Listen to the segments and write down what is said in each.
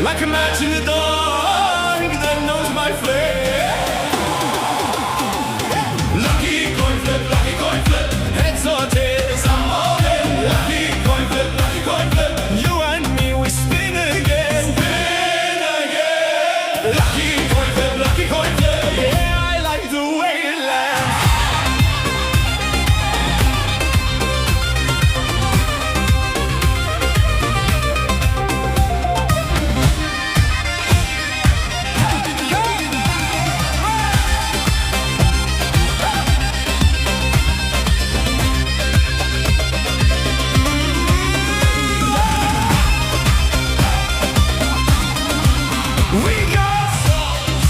Like a match in the dark that knows my flame. Lucky coin flip, heads or tails, I'm all in. Lucky coin flip, you and me, we spin again. Spin again. Lucky coin flip, yeah, I like the way it lands. We got souls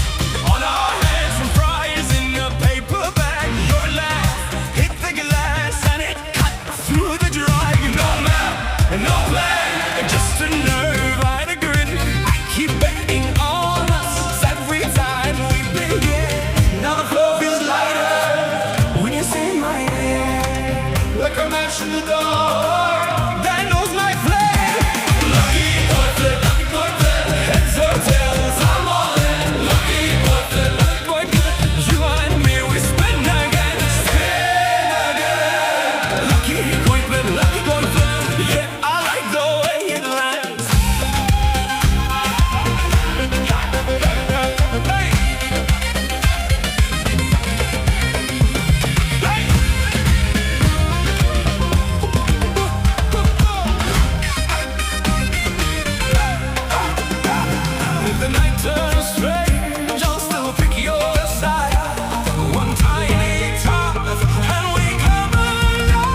on our hands and fries in a paper bag. Your laugh hit the glass and it cut through the dry. No map, no plan, just a nerve and a grin. I keep betting on us every time we begin. Now the flow feels lighter when you say my name. Like a match in the dark that knows my flame. Lucky coin flip, heads or tails, I'm all in. Lucky coin flip, you and me, we spin again. Spin again. Lucky coin flip, yeah, I like the way it lands. Hey. If the night turns strange, I'll still pick your side. One tiny top, and we come alive.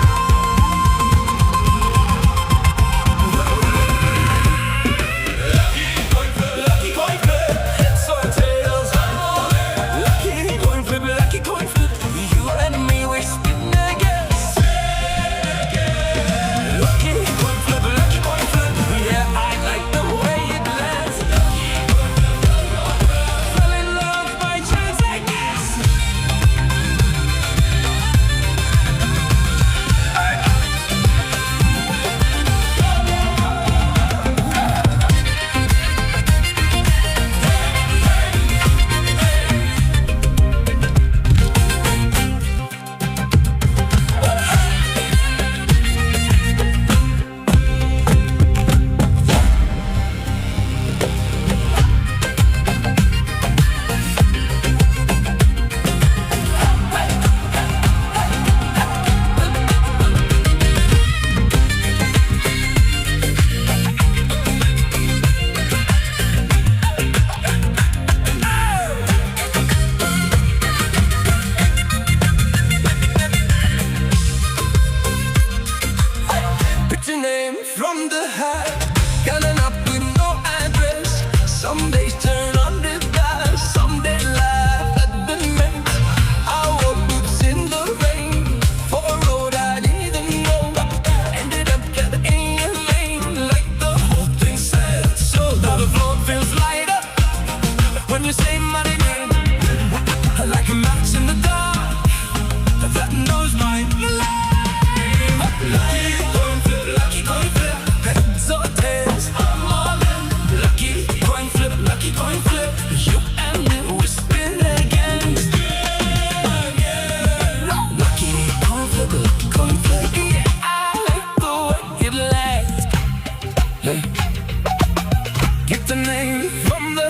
Lucky coin flip, heads or tails, I'm all in. Lucky coin flip, you and me, we spin again. Lucky coin flip, yeah, I like the way it lands. Fell in love by chance, I guess. Pick your name from the hat, calling up with no address. Some days turn on the gas, some days laugh at the mess. I wore boots in the rain for a road I didn't know. Ended up in your lane like the whole thing said. So now the floor feels lighter when you say my name. Like a match in the dark that knows my name. Lucky coin flip, heads or tails, I'm all in. Lucky coin flip, you and me, we spin again. Lucky coin flip, yeah, I like the way it lands. Hey. Get the name from the